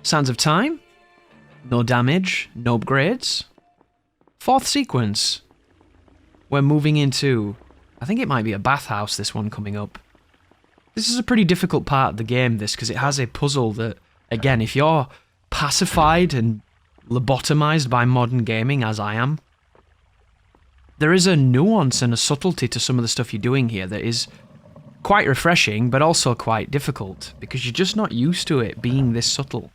Sands of Time. No damage, no upgrades. Fourth sequence. We're moving into... I think it might be a bathhouse, this one coming up. This is a pretty difficult part of the game, this, because it has a puzzle that, again, if you're pacified and lobotomized by modern gaming, as I am, there is a nuance and a subtlety to some of the stuff you're doing here that is quite refreshing, but also quite difficult, because you're just not used to it being this subtle.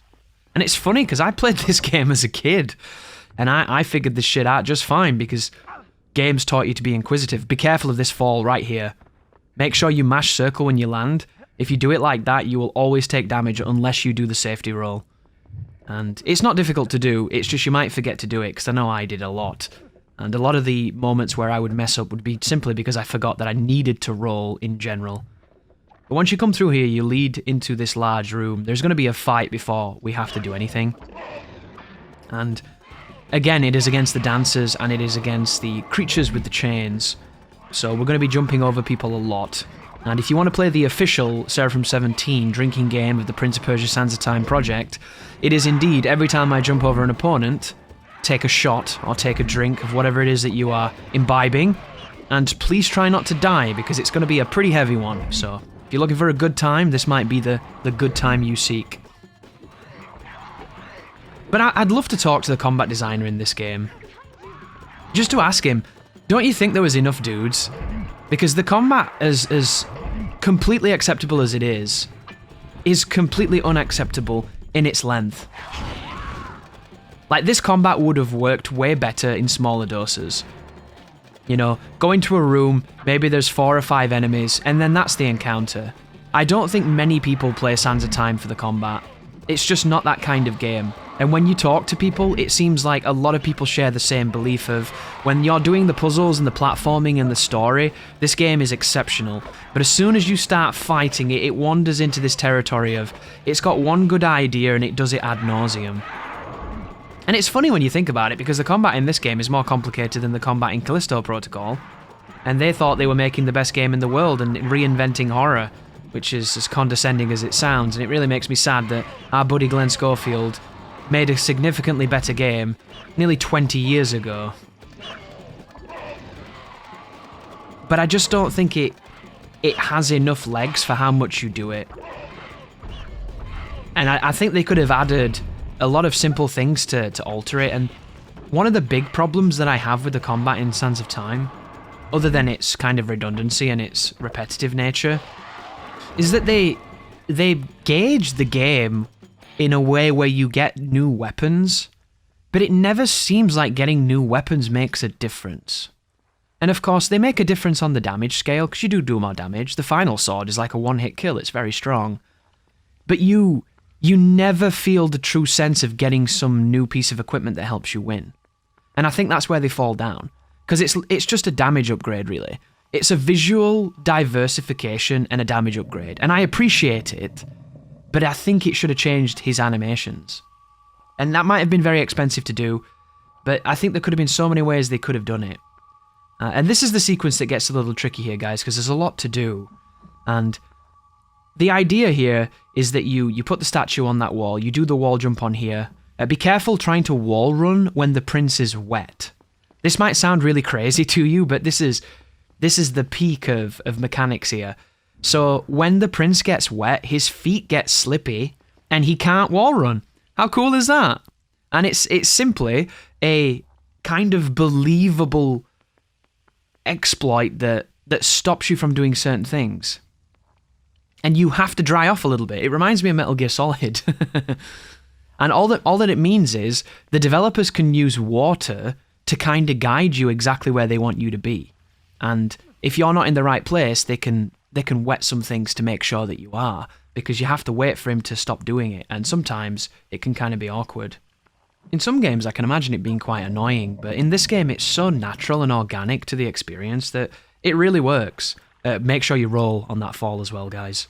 And it's funny, because I played this game as a kid, and I figured this shit out just fine, because games taught you to be inquisitive. Be careful of this fall right here. Make sure you mash circle when you land. If you do it like that, you will always take damage unless you do the safety roll. And it's not difficult to do, it's just you might forget to do it, because I know I did a lot. And a lot of the moments where I would mess up would be simply because I forgot that I needed to roll in general. But once you come through here, you lead into this large room. There's going to be a fight before we have to do anything. And again, it is against the dancers, and it is against the creatures with the chains. So we're going to be jumping over people a lot. And if you want to play the official Seraphim 17 drinking game of the Prince of Persia Sands of Time project, it is indeed, every time I jump over an opponent, take a shot or take a drink of whatever it is that you are imbibing, and please try not to die, because it's going to be a pretty heavy one. So if you're looking for a good time, this might be the good time you seek. But I'd love to talk to the combat designer in this game, just to ask him, don't you think there was enough dudes? Because the combat, as completely acceptable as it is completely unacceptable in its length. Like, this combat would have worked way better in smaller doses. You know, go into a room, maybe there's 4 or 5 enemies, and then that's the encounter. I don't think many people play Sands of Time for the combat. It's just not that kind of game. And when you talk to people, it seems like a lot of people share the same belief of, when you're doing the puzzles and the platforming and the story, this game is exceptional. But as soon as you start fighting it, it wanders into this territory of, it's got one good idea and it does it ad nauseum. And it's funny when you think about it, because the combat in this game is more complicated than the combat in Callisto Protocol. And they thought they were making the best game in the world and reinventing horror, which is as condescending as it sounds. And it really makes me sad that our buddy Glenn Schofield made a significantly better game nearly 20 years ago. But I just don't think it has enough legs for how much you do it. And I think they could have added a lot of simple things to alter it. And one of the big problems that I have with the combat in Sands of Time, other than its kind of redundancy and its repetitive nature, is that they gauge the game in a way where you get new weapons, but it never seems like getting new weapons makes a difference. And of course, they make a difference on the damage scale, because you do more damage. The final sword is like a one-hit kill, it's very strong. But you never feel the true sense of getting some new piece of equipment that helps you win. And I think that's where they fall down, because it's just a damage upgrade, really. It's a visual diversification and a damage upgrade, and I appreciate it, but I think it should have changed his animations. And that might have been very expensive to do, but I think there could have been so many ways they could have done it. And this is the sequence that gets a little tricky here, guys, because there's a lot to do. And the idea here is that you put the statue on that wall, you do the wall jump on here. Be careful trying to wall run when the prince is wet. This might sound really crazy to you, but this is the peak of mechanics here. So when the prince gets wet, his feet get slippy, and he can't wall run. How cool is that? And it's simply a kind of believable exploit that stops you from doing certain things. And you have to dry off a little bit. It reminds me of Metal Gear Solid. And all that it means is the developers can use water to kind of guide you exactly where they want you to be. And if you're not in the right place, they can wet some things to make sure that you are, because you have to wait for him to stop doing it, and sometimes it can kind of be awkward. In some games, I can imagine it being quite annoying, but in this game, it's so natural and organic to the experience that it really works. Make sure you roll on that fall as well, guys,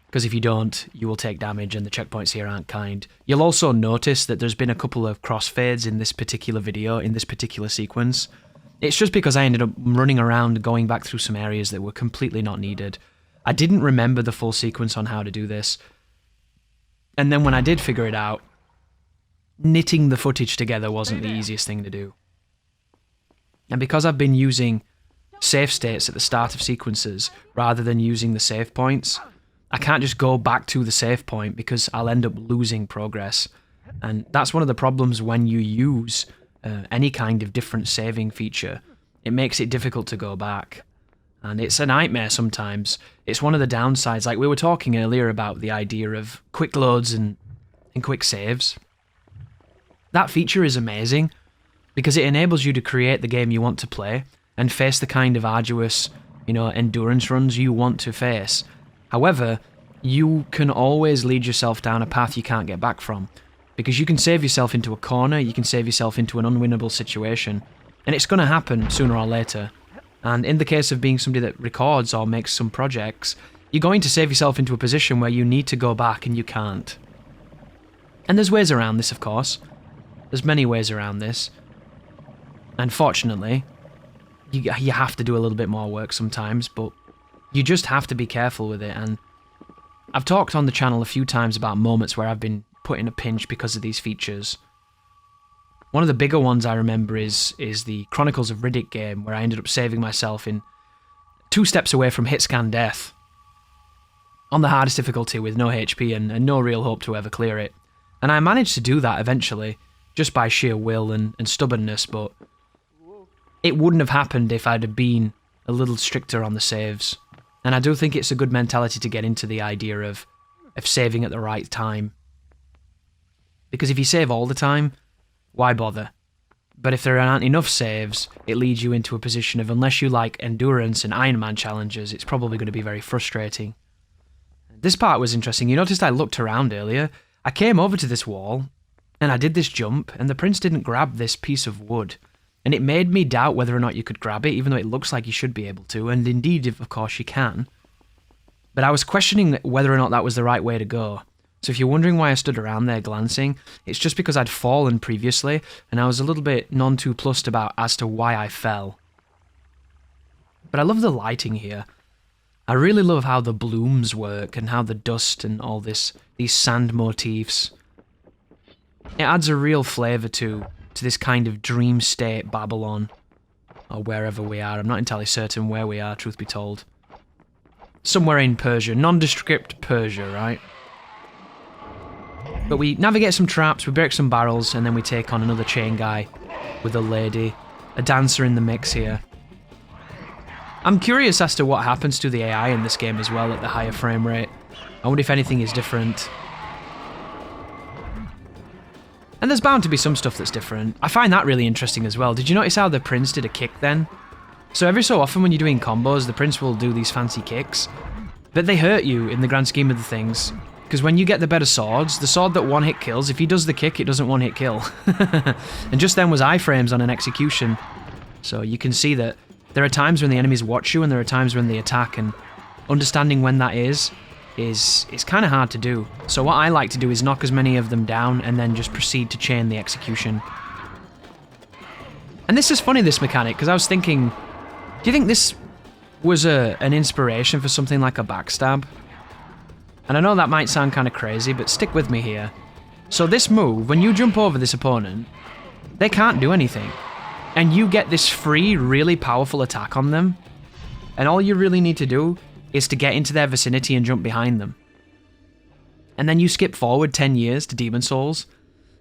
because if you don't, you will take damage, and the checkpoints here aren't kind. You'll also notice that there's been a couple of crossfades in this particular video, in this particular sequence. It's just because I ended up running around going back through some areas that were completely not needed. I didn't remember the full sequence on how to do this. And then when I did figure it out, knitting the footage together wasn't the easiest thing to do. And because I've been using save states at the start of sequences rather than using the save points, I can't just go back to the save point because I'll end up losing progress. And that's one of the problems when you use any kind of different saving feature. It makes it difficult to go back. And it's a nightmare sometimes. It's one of the downsides. Like we were talking earlier about the idea of quick loads and quick saves. That feature is amazing because it enables you to create the game you want to play and face the kind of arduous, endurance runs you want to face. However, you can always lead yourself down a path you can't get back from, because you can save yourself into a corner, you can save yourself into an unwinnable situation, and it's going to happen sooner or later. And in the case of being somebody that records or makes some projects, you're going to save yourself into a position where you need to go back and you can't. And there's ways around this, of course. There's many ways around this. And fortunately, you have to do a little bit more work sometimes, but you just have to be careful with it. And I've talked on the channel a few times about moments where I've been put in a pinch because of these features. One of the bigger ones I remember is the Chronicles of Riddick game, where I ended up saving myself in 2 steps away from hit scan death on the hardest difficulty with no HP and no real hope to ever clear it. And I managed to do that eventually, just by sheer will and stubbornness, but it wouldn't have happened if I'd have been a little stricter on the saves. And I do think it's a good mentality to get into the idea of saving at the right time. Because if you save all the time, why bother? But if there aren't enough saves, it leads you into a position of, unless you like endurance and Iron Man challenges, it's probably going to be very frustrating. This part was interesting. You noticed I looked around earlier. I came over to this wall, and I did this jump, and the prince didn't grab this piece of wood. And it made me doubt whether or not you could grab it, even though it looks like you should be able to, and indeed, of course, you can. But I was questioning whether or not that was the right way to go. So if you're wondering why I stood around there glancing, it's just because I'd fallen previously, and I was a little bit non-too-plussed about as to why I fell. But I love the lighting here. I really love how the blooms work, and how the dust and all these sand motifs. It adds a real flavour to this kind of dream state Babylon, or wherever we are. I'm not entirely certain where we are, truth be told. Somewhere in Persia, nondescript Persia, right? But we navigate some traps, we break some barrels, and then we take on another chain guy with a lady, a dancer in the mix here. I'm curious as to what happens to the AI in this game as well at the higher frame rate. I wonder if anything is different. And there's bound to be some stuff that's different. I find that really interesting as well. Did you notice how the prince did a kick then? So every so often when you're doing combos, the prince will do these fancy kicks, but they hurt you in the grand scheme of the things. Because when you get the better swords, the sword that one hit kills, if he does the kick, it doesn't one hit kill. And just then was iframes on an execution. So you can see that there are times when the enemies watch you and there are times when they attack, and understanding when that is kind of hard to do. So what I like to do is knock as many of them down and then just proceed to chain the execution. And this is funny, this mechanic, because I was thinking, do you think this was an inspiration for something like a backstab? And I know that might sound kind of crazy, but stick with me here. So this move, when you jump over this opponent, they can't do anything. And you get this free, really powerful attack on them. And all you really need to do is to get into their vicinity and jump behind them. And then you skip forward 10 years to Demon Souls,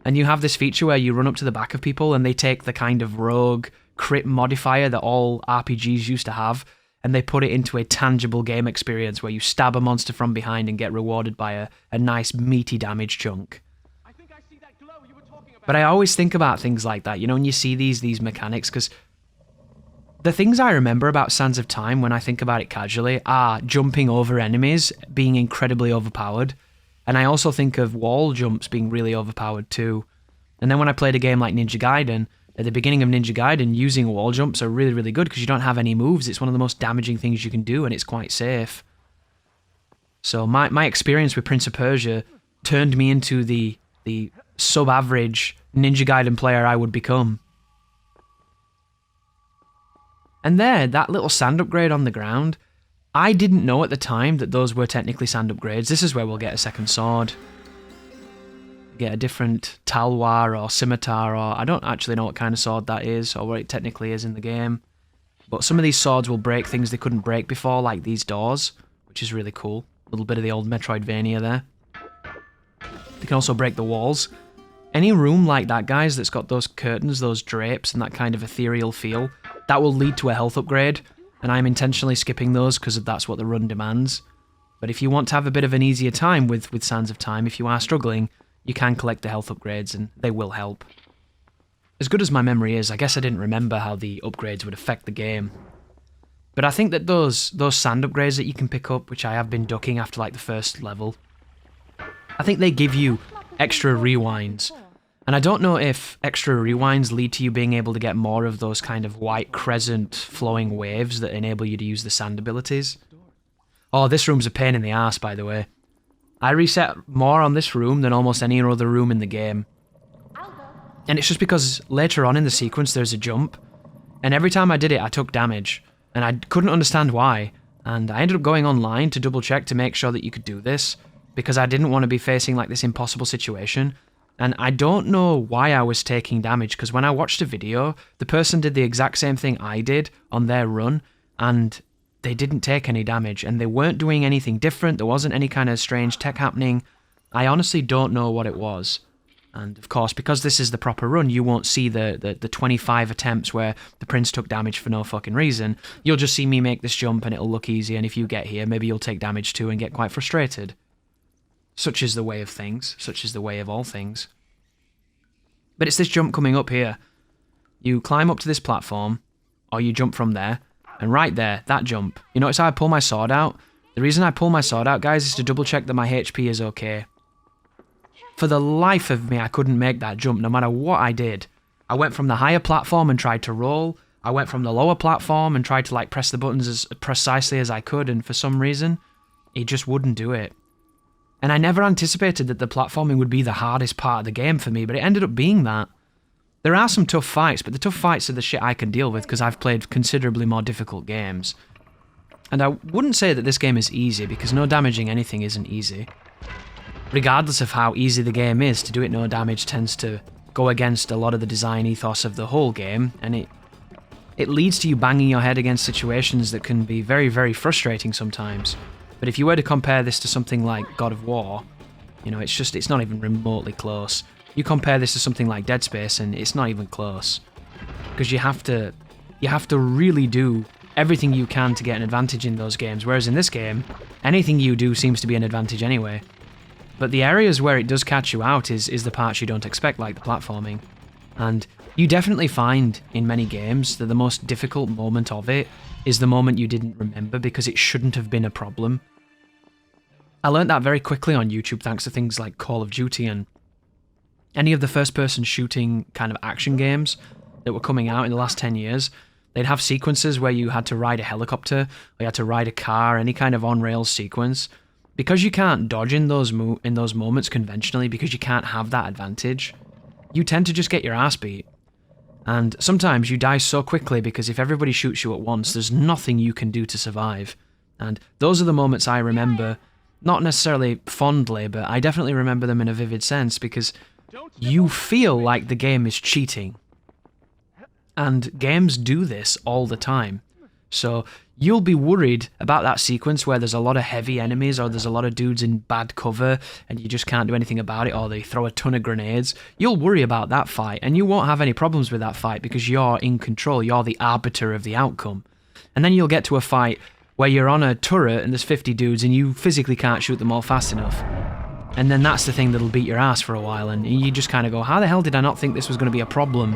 and you have this feature where you run up to the back of people and they take the kind of rogue crit modifier that all RPGs used to have, and they put it into a tangible game experience where you stab a monster from behind and get rewarded by a nice meaty damage chunk. But I always think about things like that, when you see these mechanics, because the things I remember about Sands of Time when I think about it casually are jumping over enemies being incredibly overpowered, and I also think of wall jumps being really overpowered too. And then when I played a game like Ninja Gaiden, at the beginning of Ninja Gaiden, using wall jumps are really, really good because you don't have any moves. It's one of the most damaging things you can do, and it's quite safe. So my experience with Prince of Persia turned me into the sub-average Ninja Gaiden player I would become. And there, that little sand upgrade on the ground, I didn't know at the time that those were technically sand upgrades. This is where we'll get a second sword. get a different talwar or scimitar, or I don't actually know what kind of sword that is, or what it technically is in the game. But some of these swords will break things they couldn't break before, like these doors, which is really cool. A little bit of the old Metroidvania there. They can also break the walls. Any room like that, guys, that's got those curtains, those drapes, and that kind of ethereal feel, that will lead to a health upgrade, and I'm intentionally skipping those because that's what the run demands. But if you want to have a bit of an easier time with Sands of Time, if you are struggling, you can collect the health upgrades, and they will help. As good as my memory is, I guess I didn't remember how the upgrades would affect the game. But I think that those sand upgrades that you can pick up, which I have been ducking after like the first level, I think they give you extra rewinds. And I don't know if extra rewinds lead to you being able to get more of those kind of white crescent flowing waves that enable you to use the sand abilities. Oh, this room's a pain in the arse, by the way. I reset more on this room than almost any other room in the game. And it's just because later on in the sequence there's a jump, and every time I did it I took damage, and I couldn't understand why, and I ended up going online to double check to make sure that you could do this, because I didn't want to be facing like this impossible situation. And I don't know why I was taking damage, because when I watched a video, the person did the exact same thing I did on their run, and they didn't take any damage, and they weren't doing anything different, there wasn't any kind of strange tech happening. I honestly don't know what it was. And of course, because this is the proper run, you won't see the 25 attempts where the prince took damage for no fucking reason. You'll just see me make this jump and it'll look easy, and if you get here, maybe you'll take damage too and get quite frustrated. Such is the way of things, such is the way of all things. But it's this jump coming up here. You climb up to this platform, or you jump from there, and right there, that jump. You notice how I pull my sword out? The reason I pull my sword out, guys, is to double check that my HP is okay. For the life of me, I couldn't make that jump, no matter what I did. I went from the higher platform and tried to roll. I went from the lower platform and tried to like press the buttons as precisely as I could, and for some reason, it just wouldn't do it. And I never anticipated that the platforming would be the hardest part of the game for me, but it ended up being that. There are some tough fights, but the tough fights are the shit I can deal with because I've played considerably more difficult games. And I wouldn't say that this game is easy, because no damaging anything isn't easy. Regardless of how easy the game is, to do it no damage tends to go against a lot of the design ethos of the whole game, and it leads to you banging your head against situations that can be very, very frustrating sometimes. But if you were to compare this to something like God of War, you know, it's not even remotely close. You compare this to something like Dead Space and it's not even close. Because you have to really do everything you can to get an advantage in those games, whereas in this game, anything you do seems to be an advantage anyway. But the areas where it does catch you out is the parts you don't expect, like the platforming. And you definitely find in many games that the most difficult moment of it is the moment you didn't remember, because it shouldn't have been a problem. I learned that very quickly on YouTube thanks to things like Call of Duty and any of the first-person shooting kind of action games that were coming out in the last 10 years. They'd have sequences where you had to ride a helicopter, or you had to ride a car, any kind of on-rails sequence. Because you can't dodge in those moments conventionally, because you can't have that advantage, you tend to just get your ass beat. And sometimes you die so quickly because if everybody shoots you at once, there's nothing you can do to survive. And those are the moments I remember, not necessarily fondly, but I definitely remember them in a vivid sense, because you feel like the game is cheating. And games do this all the time. So you'll be worried about that sequence where there's a lot of heavy enemies, or there's a lot of dudes in bad cover and you just can't do anything about it, or they throw a ton of grenades. You'll worry about that fight, and you won't have any problems with that fight because you're in control, you're the arbiter of the outcome. And then you'll get to a fight where you're on a turret and there's 50 dudes and you physically can't shoot them all fast enough. And then that's the thing that'll beat your ass for a while, and you just kind of go, how the hell did I not think this was going to be a problem?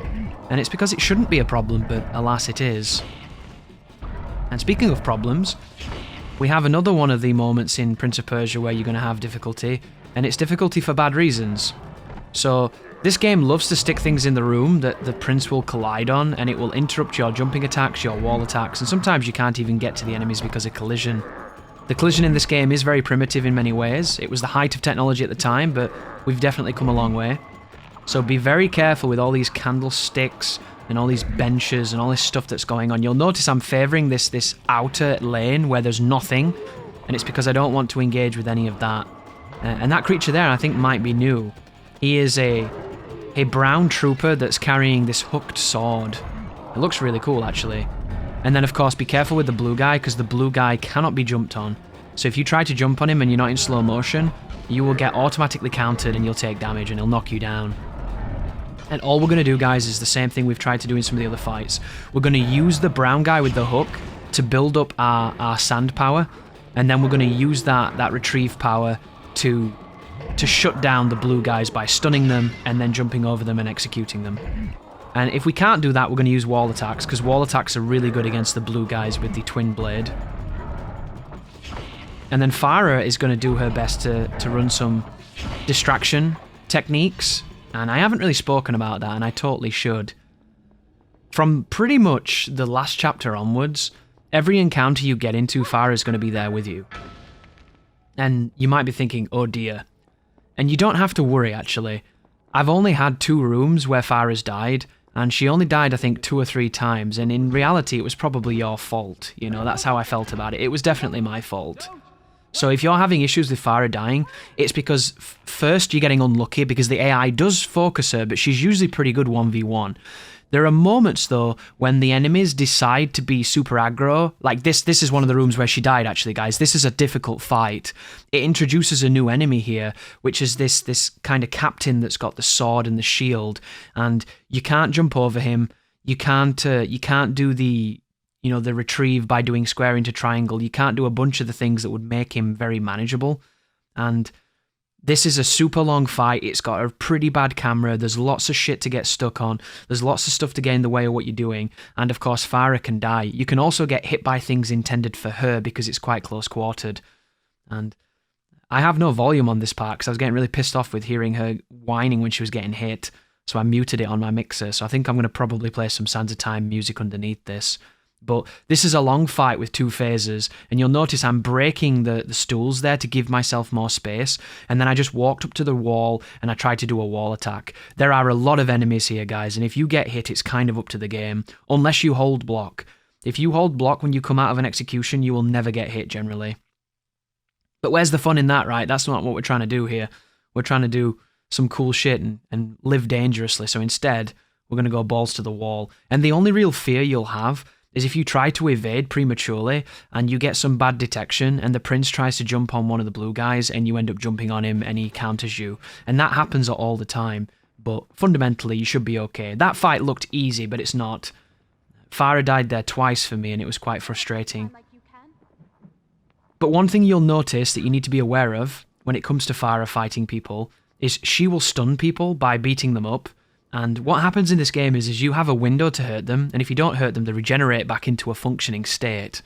And it's because it shouldn't be a problem, but alas it is. And speaking of problems, we have another one of the moments in Prince of Persia where you're going to have difficulty, and it's difficulty for bad reasons. So this game loves to stick things in the room that the prince will collide on, and it will interrupt your jumping attacks, your wall attacks, and sometimes you can't even get to the enemies because of collision. The collision in this game is very primitive in many ways. It was the height of technology at the time, but we've definitely come a long way. So be very careful with all these candlesticks and all these benches and all this stuff that's going on. You'll notice I'm favouring this outer lane where there's nothing, and it's because I don't want to engage with any of that. And that creature there I think might be new. He is a brown trooper that's carrying this hooked sword. It looks really cool, actually. And then, of course, be careful with the blue guy, because the blue guy cannot be jumped on. So if you try to jump on him and you're not in slow motion, you will get automatically countered and you'll take damage and he'll knock you down. And all we're going to do, guys, is the same thing we've tried to do in some of the other fights. We're going to use the brown guy with the hook to build up our sand power, and then we're going to use that retrieve power to shut down the blue guys by stunning them and then jumping over them and executing them. And if we can't do that, we're going to use wall attacks, because wall attacks are really good against the blue guys with the twin blade. And then Farah is going to do her best to run some distraction techniques. And I haven't really spoken about that, and I totally should. From pretty much the last chapter onwards, every encounter you get into, Farah is going to be there with you. And you might be thinking, oh dear. And you don't have to worry, actually. I've only had 2 rooms where Farah's died, and she only died, I think, 2 or 3 times, and in reality, it was probably your fault. You know, that's how I felt about it. It was definitely my fault. So if you're having issues with Farah dying, it's because first you're getting unlucky because the AI does focus her, but she's usually pretty good 1v1. There are moments, though, when the enemies decide to be super aggro. Like this is one of the rooms where she died, actually, guys. This is a difficult fight. It introduces a new enemy here, which is this kind of captain that's got the sword and the shield, and you can't jump over him. You can't do the retrieve by doing square into triangle. You can't do a bunch of the things that would make him very manageable. And this is a super long fight. It's got a pretty bad camera. There's lots of shit to get stuck on. There's lots of stuff to get in the way of what you're doing. And of course, Farah can die. You can also get hit by things intended for her because it's quite close quartered. And I have no volume on this part because I was getting really pissed off with hearing her whining when she was getting hit. So I muted it on my mixer. So I think I'm going to probably play some Sands of Time music underneath this. But this is a long fight with 2 phases, and you'll notice I'm breaking the stools there to give myself more space, and then I just walked up to the wall and I tried to do a wall attack. There are a lot of enemies here, guys, and if you get hit, it's kind of up to the game, unless you hold block. If you hold block when you come out of an execution, you will never get hit, generally. But where's the fun in that, right? That's not what we're trying to do here. We're trying to do some cool shit and live dangerously, so instead, we're going to go balls to the wall. And the only real fear you'll have is if you try to evade prematurely and you get some bad detection and the prince tries to jump on one of the blue guys and you end up jumping on him and he counters you. And that happens all the time, but fundamentally you should be okay. That fight looked easy, but it's not. Farah died there twice for me and it was quite frustrating. But one thing you'll notice that you need to be aware of when it comes to Farah fighting people is she will stun people by beating them up. And what happens in this game is you have a window to hurt them, and if you don't hurt them, they regenerate back into a functioning state.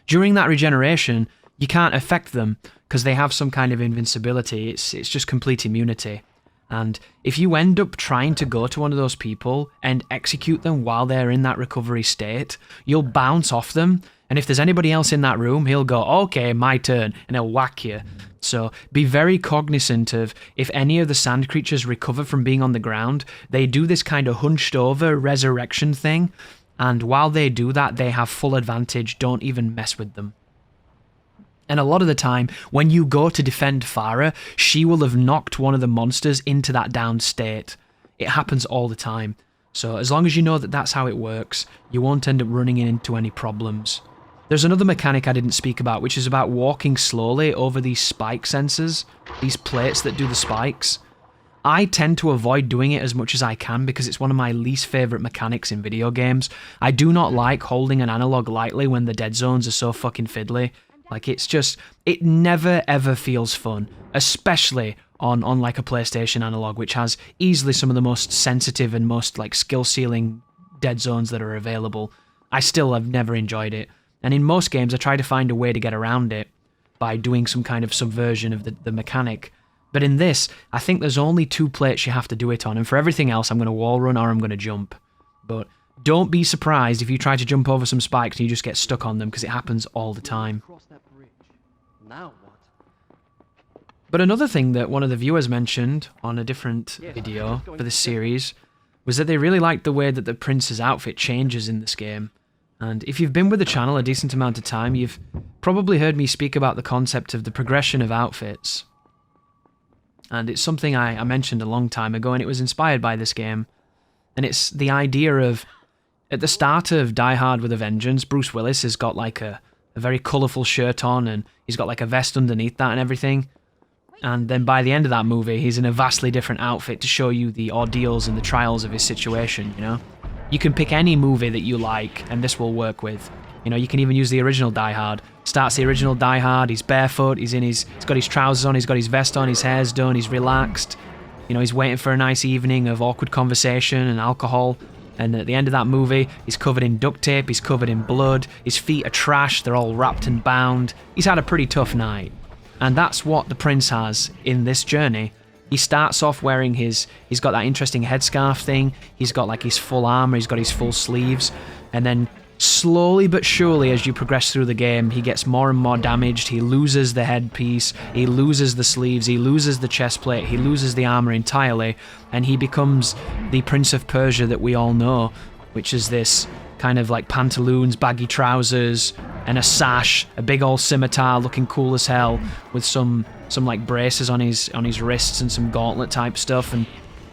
During that regeneration, you can't affect them because they have some kind of invincibility. It's just complete immunity. And if you end up trying to go to one of those people and execute them while they're in that recovery state, you'll bounce off them, and if there's anybody else in that room, he'll go, okay, my turn, and he'll whack you. So be very cognizant of if any of the sand creatures recover from being on the ground, they do this kind of hunched over resurrection thing, and while they do that, they have full advantage. Don't even mess with them. And a lot of the time, when you go to defend Farah, she will have knocked one of the monsters into that down state. It happens all the time. So as long as you know that that's how it works, you won't end up running into any problems. There's another mechanic I didn't speak about, which is about walking slowly over these spike sensors, these plates that do the spikes. I tend to avoid doing it as much as I can because it's one of my least favourite mechanics in video games. I do not like holding an analog lightly when the dead zones are so fucking fiddly. Like, it's just, it never ever feels fun, especially on like a PlayStation analog, which has easily some of the most sensitive and most like skill ceiling dead zones that are available. I still have never enjoyed it. And in most games, I try to find a way to get around it by doing some kind of subversion of the mechanic. But in this, I think there's only 2 plates you have to do it on, and for everything else, I'm going to wall run or I'm going to jump. But don't be surprised if you try to jump over some spikes and you just get stuck on them, because it happens all the time. But another thing that one of the viewers mentioned on a different video for this series was that they really liked the way that the prince's outfit changes in this game. And if you've been with the channel a decent amount of time, you've probably heard me speak about the concept of the progression of outfits. And it's something I mentioned a long time ago, and it was inspired by this game. And it's the idea of, at the start of Die Hard with a Vengeance, Bruce Willis has got like a very colourful shirt on, and he's got like a vest underneath that and everything. And then by the end of that movie, he's in a vastly different outfit to show you the ordeals and the trials of his situation, you know? You can pick any movie that you like, and this will work with. You know, you can even use the original Die Hard. Starts the original Die Hard, he's barefoot, he's got his trousers on, he's got his vest on, his hair's done, he's relaxed. You know, he's waiting for a nice evening of awkward conversation and alcohol. And at the end of that movie, he's covered in duct tape, he's covered in blood, his feet are trash, they're all wrapped and bound. He's had a pretty tough night. And that's what the prince has in this journey. He starts off wearing he's got that interesting headscarf thing, he's got like his full armor, he's got his full sleeves, and then slowly but surely as you progress through the game, he gets more and more damaged, he loses the headpiece, he loses the sleeves, he loses the chest plate, he loses the armor entirely, and he becomes the Prince of Persia that we all know, which is this kind of like pantaloons, baggy trousers, and a sash, a big old scimitar looking cool as hell, with some like braces on his wrists and some gauntlet type stuff, and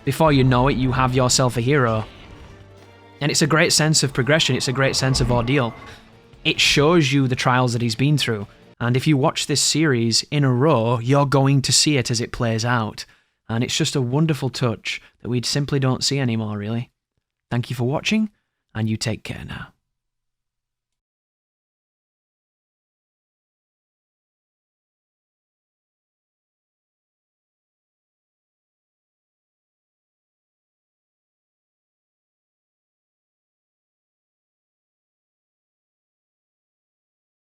before you know it, you have yourself a hero. And it's a great sense of progression, it's a great sense of ordeal. It shows you the trials that he's been through, and if you watch this series in a row, you're going to see it as it plays out. And it's just a wonderful touch that we simply don't see anymore, really. Thank you for watching, and you take care now.